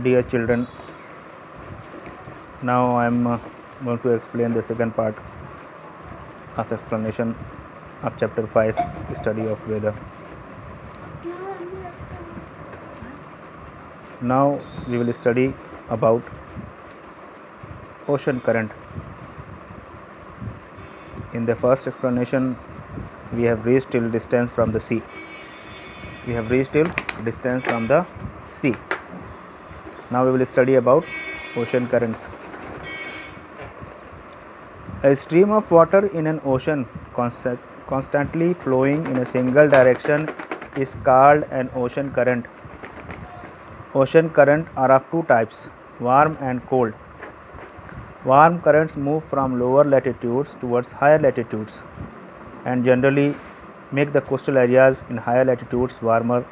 Dear children, now I am going to explain the second part of explanation of chapter 5, study of Veda. Now we will study about ocean current. In the first explanation, we have reached till distance from the sea. Now we will study about ocean currents. A stream of water in an ocean constantly flowing in a single direction is called an ocean current. Ocean currents are of two types, warm and cold. Warm currents move from lower latitudes towards higher latitudes and generally make the coastal areas in higher latitudes warmer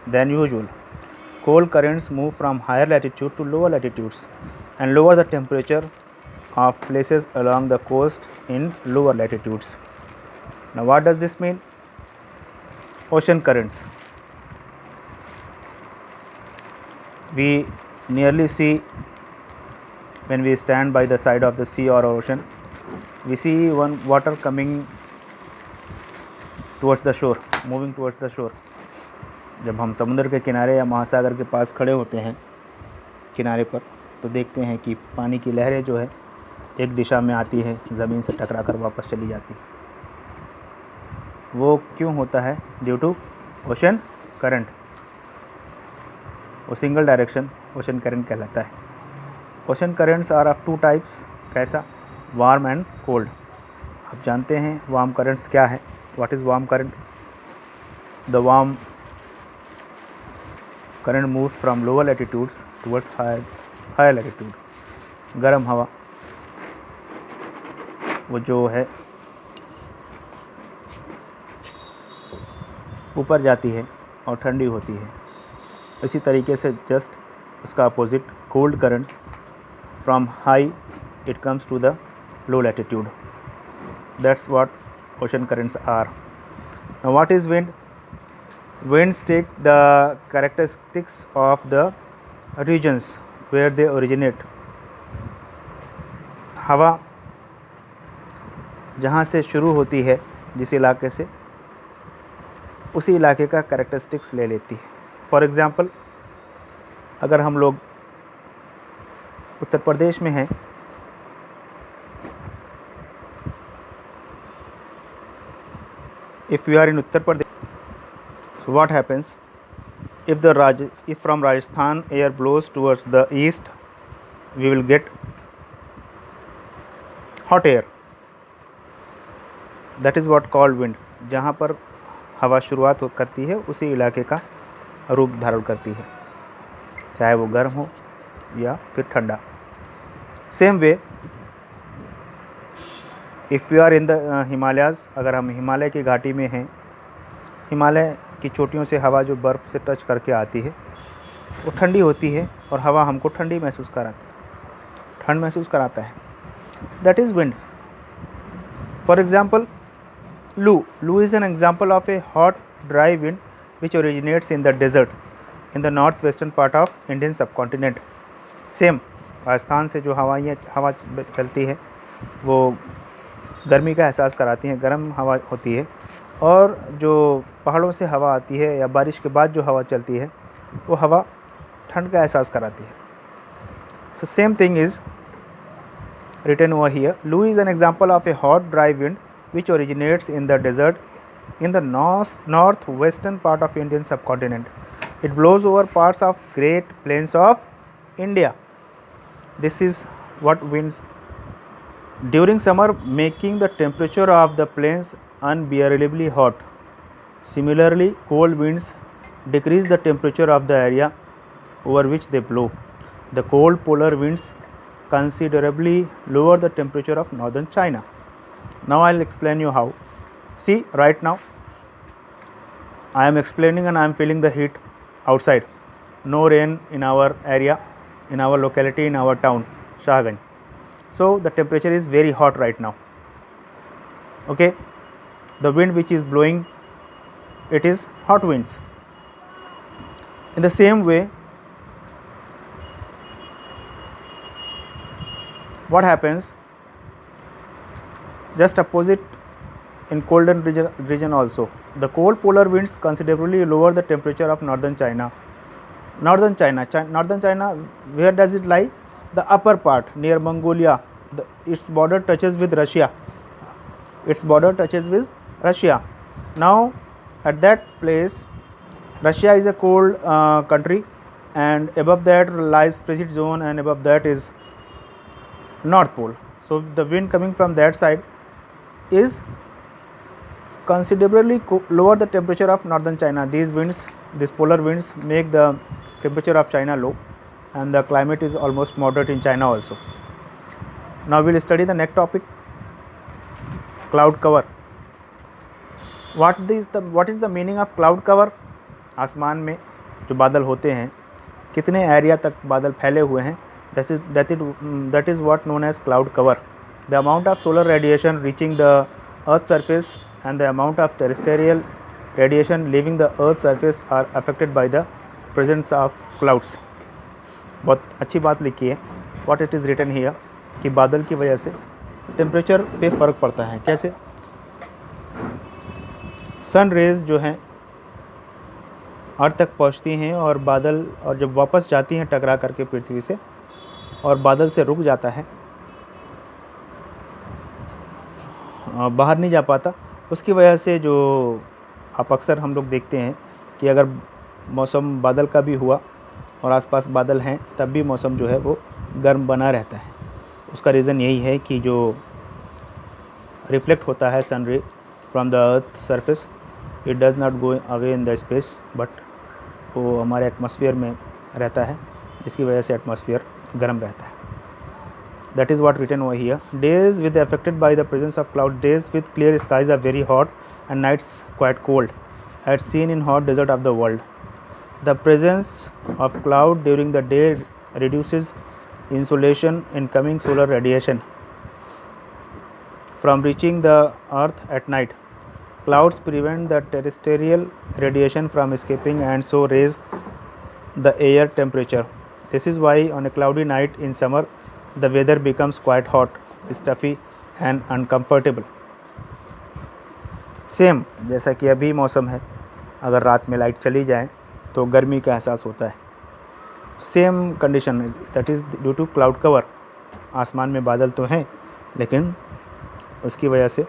than usual. Cold currents move from higher latitude to lower latitudes and lower the temperature of places along the coast in lower latitudes. Now, what does this mean? Ocean currents. We nearly see when we stand by the side of the sea or ocean, we see one water coming towards the shore, moving towards the shore. जब हम समुद्र के किनारे या महासागर के पास खड़े होते हैं किनारे पर, तो देखते हैं कि पानी की लहरें जो है एक दिशा में आती है, ज़मीन से टकरा कर वापस चली जाती है. वो क्यों होता है? Due to ocean current. वो सिंगल डायरेक्शन ओशन करंट कहलाता है. Ocean currents are of two types. कैसा? Warm and cold. आप जानते हैं वार्म करंट्स क्या है? What is warm current? The warm current moves from lower latitudes towards higher latitude. गर्म हवा वो जो है ऊपर जाती है और ठंडी होती है. इसी तरीके से जस्ट उसका opposite cold currents from high it comes to the low latitude. That's what ocean currents are. Now what is wind? Winds take the characteristics of the regions where they originate. हवा जहाँ से शुरू होती है, जिस इलाके से, उसी इलाके का कैरेक्टरिस्टिक्स ले लेती है. फॉर एग्ज़ाम्पल, अगर हम लोग उत्तर प्रदेश में हैं, if you are in Uttar Pradesh, so what happens? If from Rajasthan air blows towards the east, we will get hot air. That is what called wind. जहाँ पर हवा शुरुआत करती है उसी इलाके का रूप धारण करती है, चाहे वो गर्म हो या फिर ठंडा. Same way if you are in the Himalayas, अगर हम हिमालय की घाटी में हैं, हिमालय की चोटियों से हवा जो बर्फ़ से टच करके आती है वो ठंडी होती है और हवा हमको ठंड महसूस कराता है. That is wind. For example, loo is an example of a hot dry wind which originates in the desert in the north western part of Indian subcontinent. Same Rajasthan से जो हवा चलती है वो गर्मी का एहसास कराती हैं, गर्म हवा होती है. और जो पहाड़ों से हवा आती है या बारिश के बाद जो हवा चलती है वो हवा ठंड का एहसास कराती है. So same thing is written over here. Lu is an example of a hot dry wind which originates in the desert in the northwestern part of Indian subcontinent. It blows over parts of Great Plains of India. This is what winds during summer, making the temperature of the plains unbearably hot. Similarly, cold winds decrease the temperature of the area over which they blow. The cold polar winds considerably lower the temperature of northern China. Now I will explain you how. See, right now I am explaining and I am feeling the heat outside. No rain in our area, in our locality, in our town, Shahganj. So the temperature is very hot right now. Okay, the wind which is blowing, it is hot winds. In the same way, what happens just opposite in colder region also. The cold polar winds considerably lower the temperature of northern China. Northern China, where does it lie? The upper part near Mongolia. Its border touches with Russia. Now at that place, Russia is a cold country, and above that lies frigid zone, and above that is North Pole. So the wind coming from that side is considerably lower the temperature of northern China. These polar winds make the temperature of China low, and the climate is almost moderate in China also. Now we will study the next topic, cloud cover. What is the meaning of cloud cover? आसमान में जो बादल होते हैं, कितने area तक बादल फैले हुए हैं, that is what known as cloud cover. The amount of solar radiation reaching the earth's surface and the amount of terrestrial radiation leaving the earth's surface are affected by the presence of clouds. बहुत अच्छी बात लिखी है. What it is written here कि बादल की वजह से टेम्परेचर पे फ़र्क पड़ता है. कैसे? सन रेज़ जो हैं अर्थ तक पहुंचती हैं और बादल, और जब वापस जाती हैं टकरा करके पृथ्वी से और बादल से रुक जाता है, बाहर नहीं जा पाता, उसकी वजह से जो आप अक्सर हम लोग देखते हैं कि अगर मौसम बादल का भी हुआ और आसपास बादल हैं तब भी मौसम जो है वो गर्म बना रहता है. उसका रीज़न यही है कि जो रिफ्लेक्ट होता है सन रे from the earth surface, it does not go away in the space, but वो हमारे एटमॉस्फेयर में रहता है, जिसकी वजह से एटमॉस्फेयर गर्म रहता है. That is what written over here. Days with affected by the presence of cloud. Days with clear skies are very hot and nights quite cold, as seen in hot desert of the world. The presence of cloud during the day reduces insolation incoming solar radiation from reaching the earth at night. Clouds prevent the terrestrial radiation from escaping and so raise the air temperature. This is why on a cloudy night in summer the weather becomes quite hot, stuffy and uncomfortable. Same जैसा कि अभी मौसम है, अगर रात में light चली जाए तो गर्मी का एहसास होता है. Same condition, that is due to cloud cover. आसमान में बादल तो हैं, लेकिन उसकी वजह से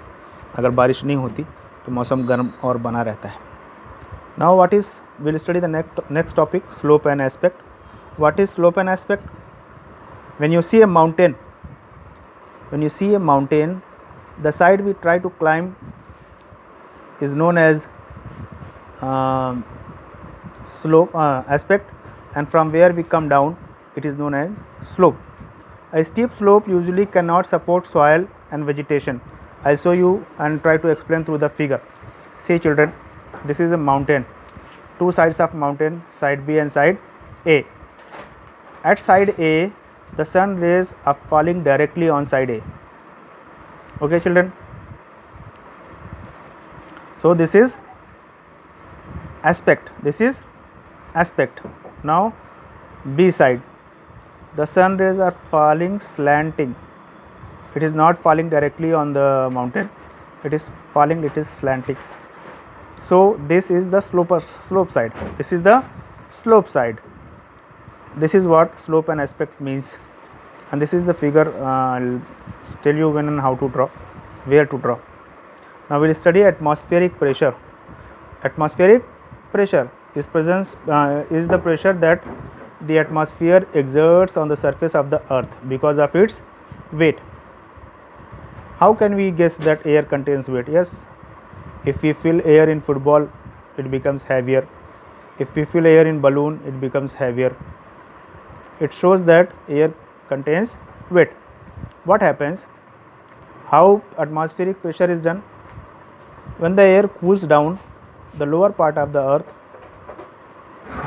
अगर बारिश नहीं होती तो मौसम गर्म और बना रहता है. Now what is, will study the next topic, slope and aspect. What is slope and aspect? When you see a mountain, the side we try to climb is known as slope aspect, and from where we come down it is known as slope. A steep slope usually cannot support soil and vegetation. I'll show you and try to explain through the figure. See children, this is a mountain, two sides of mountain, side B and side A. At side A, the sun rays are falling directly on side A. Okay children, so this is aspect. Now B side, the sun rays are falling slanting. It is not falling directly on the mountain, it is slanting. So this is the slope side. This is the slope side. This is what slope and aspect means, and this is the figure. I'll tell you when and how to draw, where to draw. Now we will study atmospheric pressure. Atmospheric pressure is the pressure that the atmosphere exerts on the surface of the earth because of its weight. How can we guess that air contains weight? Yes, if we fill air in football, it becomes heavier. If we fill air in balloon, it becomes heavier. It shows that air contains weight. What happens? How atmospheric pressure is done? When the air cools down, the lower part of the earth,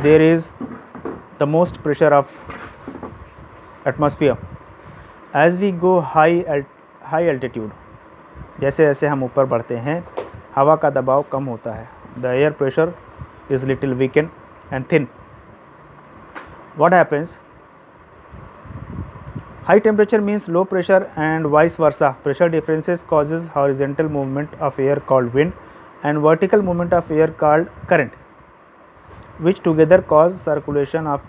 there is the most pressure of atmosphere. As we go high altitude, जैसे जैसे हम ऊपर बढ़ते हैं, हवा का दबाव कम होता है. The air pressure is little weakened and thin. What happens? High temperature means low pressure and vice versa. Pressure differences causes horizontal movement of air called wind and vertical movement of air called current, which together cause circulation of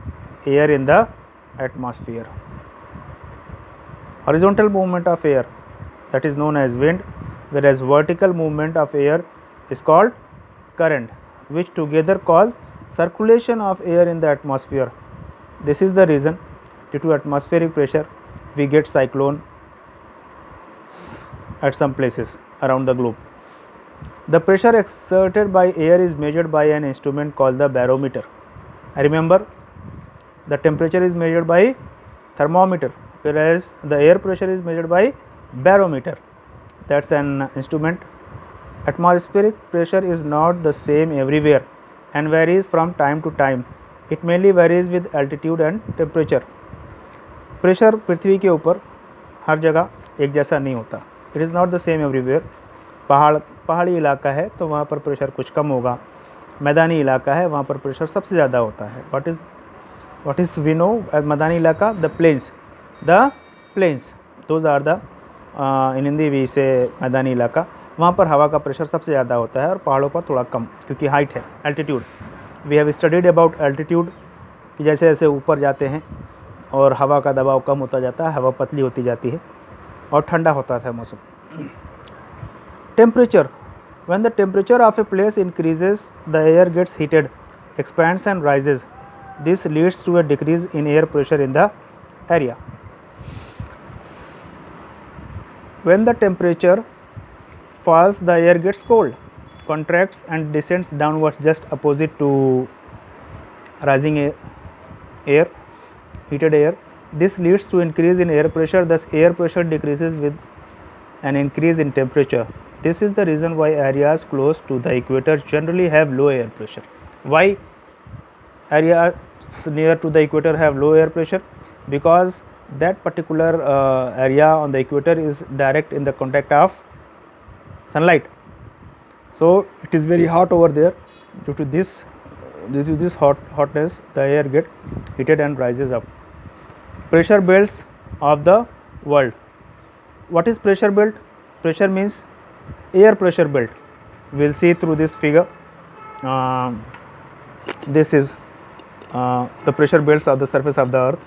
air in the atmosphere. Horizontal movement of air, that is known as wind, whereas vertical movement of air is called current, which together cause circulation of air in the atmosphere. This is the reason, due to atmospheric pressure, we get cyclone at some places around the globe. The pressure exerted by air is measured by an instrument called the barometer. I remember, the temperature is measured by thermometer, whereas the air pressure is measured by barometer. That's an instrument. Atmospheric pressure is not the same everywhere and varies from time to time. It mainly varies with altitude and temperature. Pressure पृथ्वी के ऊपर हर जगह एक जैसा नहीं होता. It is not the same everywhere. पहाड़ी इलाका है तो वहाँ पर प्रेशर कुछ कम होगा. मैदानी इलाका है वहाँ पर प्रेशर सबसे ज़्यादा होता है. what is we know as मैदानी इलाका? The plains those are the in Hindi we say मैदानी इलाका. वहाँ पर हवा का प्रेशर सबसे ज़्यादा होता है और पहाड़ों पर थोड़ा कम, क्योंकि हाइट है, altitude. We have studied about altitude कि जैसे जैसे ऊपर जाते हैं और हवा का दबाव कम होता जाता है, हवा पतली होती जाती है और ठंडा होता है मौसम. Temperature, when the temperature of a place increases the air gets heated, expands and rises. This leads to a decrease in air pressure in the area. When the temperature falls, the air gets cold, contracts and descends downwards, just opposite to rising air, heated air. This leads to increase in air pressure. Thus, air pressure decreases with an increase in temperature. This is the reason why areas close to the equator generally have low air pressure. Why areas near to the equator have low air pressure? Because that particular area on the equator is direct in the contact of sunlight, so it is very hot over there. Due to this hotness, the air get heated and rises up. Pressure belts of the world. What is pressure belt? Pressure means air pressure belt. We'll see through this figure. This is the pressure belts of the surface of the earth.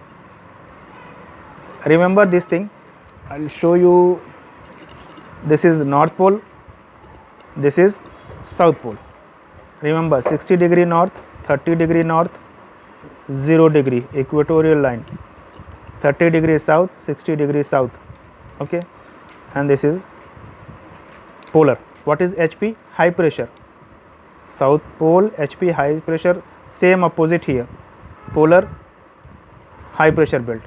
Remember this thing, I'll show you. This is North Pole, this is South Pole. Remember, 60 degree north, 30 degree north, 0 degree equatorial line, 30 degree south, 60 degree south. Okay, and this is polar. What is HP? High pressure. South Pole, HP, high pressure. Same opposite here, polar, high pressure belt.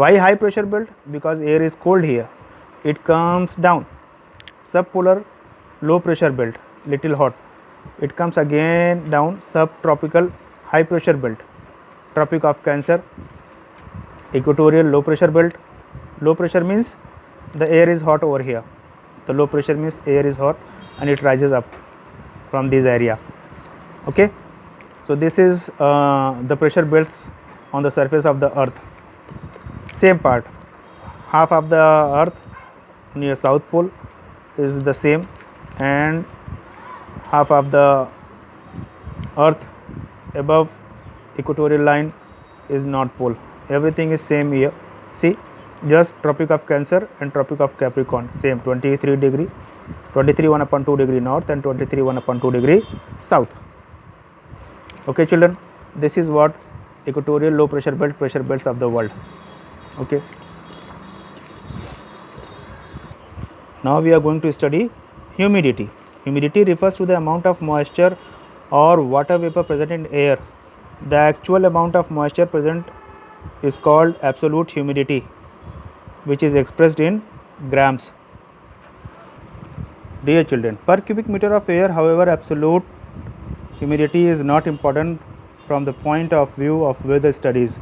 Why high pressure belt? Because air is cold here, it comes down. Subpolar, low pressure belt, little hot, it comes again down. Subtropical, high pressure belt, Tropic of Cancer. Equatorial, low pressure belt. Low pressure means the air is hot over here, the low pressure means air is hot and it rises up from this area. Okay, so this is the pressure belts on the surface of the earth. Same part, half of the earth near South Pole is the same and half of the earth above equatorial line is North Pole. Everything is same here. See, just Tropic of Cancer and Tropic of Capricorn, same 23 degree, 23 1/2 degree north and 23 1/2 degree south. Okay children, this is what equatorial low pressure belts of the world. Okay, now we are going to study humidity. Humidity refers to the amount of moisture or water vapor present in air. The actual amount of moisture present is called absolute humidity, which is expressed in grams. Dear children, per cubic meter of air, however, absolute humidity is not important from the point of view of weather studies.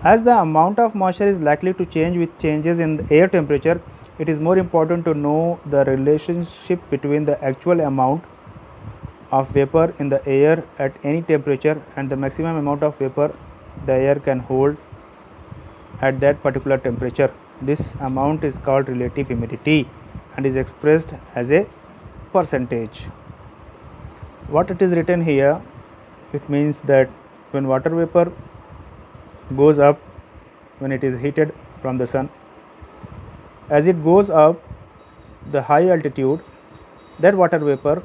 As the amount of moisture is likely to change with changes in the air temperature, it is more important to know the relationship between the actual amount of vapor in the air at any temperature and the maximum amount of vapor the air can hold at that particular temperature. This amount is called relative humidity and is expressed as a percentage. What it is written here, it means that when water vapor goes up, when it is heated from the sun, as it goes up the high altitude, that water vapor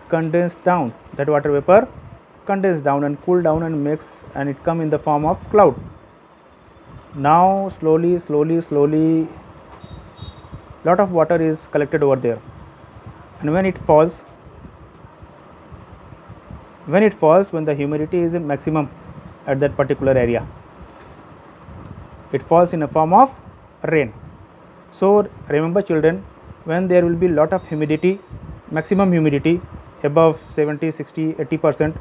condenses down, and cool down and makes, and it come in the form of cloud. Now slowly lot of water is collected over there, and when it falls, when the humidity is in maximum at that particular area, it falls in a form of rain. So remember children, when there will be lot of humidity, maximum humidity above 70, 60, 80%,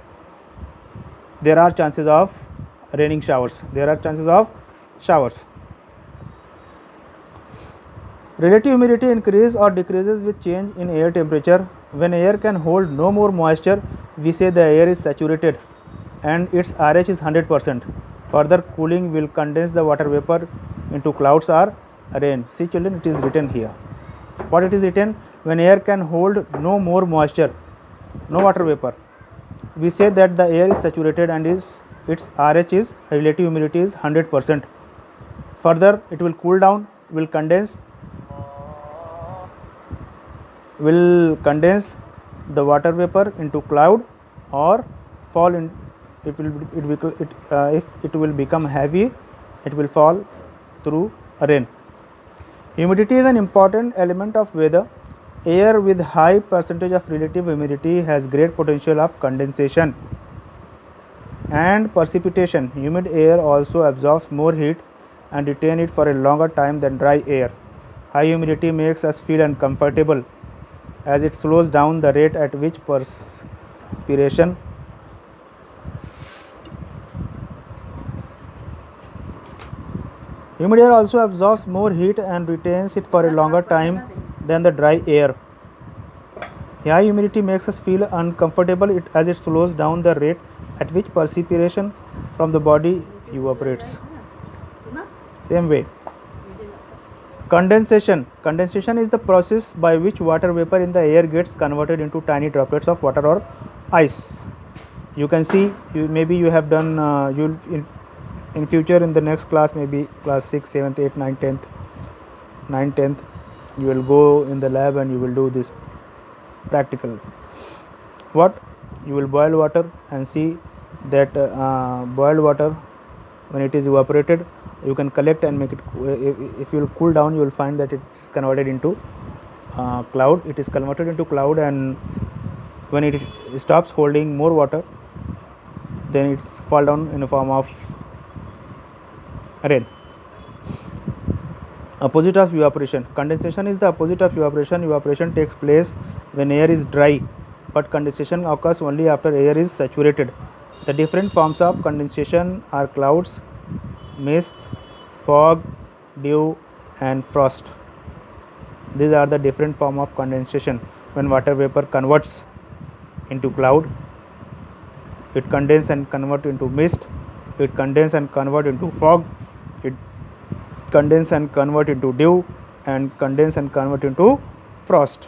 there are chances of raining showers, Relative humidity increases or decreases with change in air temperature. When air can hold no more moisture, we say the air is saturated and its RH is 100%. Further cooling will condense the water vapor into clouds or rain. See children, it is written here. What it is written? When air can hold no more moisture, no water vapor, we say that the air is saturated and its RH is, relative humidity is 100%. Further it will cool down, will condense the water vapor into cloud or fall in, if it will become heavy, it will fall through rain. Humidity is an important element of weather. Air with high percentage of relative humidity has great potential of condensation and precipitation. Humid air also absorbs more heat and retain it for a longer time than dry air. High humidity makes us feel uncomfortable as it slows down the rate at which perspiration Humid air also absorbs more heat and retains it for a longer time than the dry air. High humidity makes us feel uncomfortable as it slows down the rate at which perspiration from the body evaporates. Same way. Condensation. Condensation is the process by which water vapor in the air gets converted into tiny droplets of water or ice. You can see, maybe you have done, in future in the next class, maybe class 6, 7th, 8th, 9th, 10th, you will go in the lab and you will do this practical. What? You will boil water and see that boiled water, when it is evaporated, you can collect and make it, if you will cool down, you will find that it is converted into cloud. It is converted into cloud, and when it stops holding more water, then it fall down in a form of rain. Opposite of evaporation. Condensation is the opposite of evaporation. Evaporation takes place when air is dry, but condensation occurs only after air is saturated. The different forms of condensation are clouds, mist, fog, dew, and frost. These are the different form of condensation. When water vapor converts into cloud, it condenses and convert into mist, it condenses and convert into fog, it condense and convert into dew, and condense and convert into frost.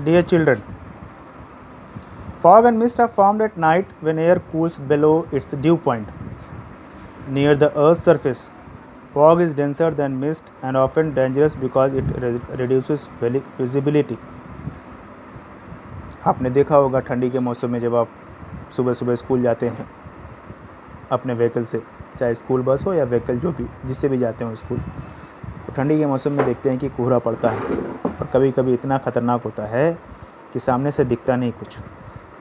Dear children, fog and mist are formed at night when air cools below its dew point near the earth's surface. Fog is denser than mist and often dangerous because it reduces visibility. आपने देखा होगा ठंडी के मौसम में जब आप सुबह सुबह स्कूल जाते हैं अपने व्हीकल से, चाहे स्कूल बस हो या व्हीकल जो भी जिससे भी जाते हो स्कूल, तो ठंडी के मौसम में देखते हैं कि कोहरा पड़ता है और कभी कभी इतना ख़तरनाक होता है कि सामने से दिखता नहीं कुछ.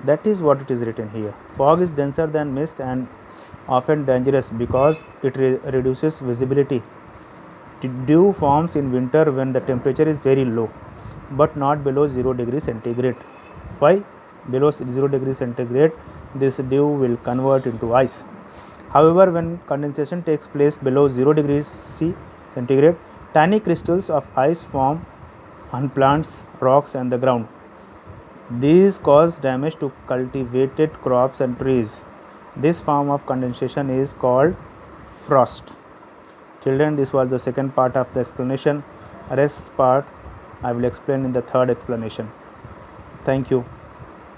That is what it is written here. Fog is denser than mist and often dangerous because it reduces visibility. Dew forms in winter when the temperature is very low, but not below 0 degrees centigrade. Why? Below 0 degrees centigrade, this dew will convert into ice. However, when condensation takes place below 0 degrees centigrade, tiny crystals of ice form on plants, rocks, and the ground. These cause damage to cultivated crops and trees. This form of condensation is called frost. Children, this was the second part of the explanation. Rest part I will explain in the third explanation. Thank you.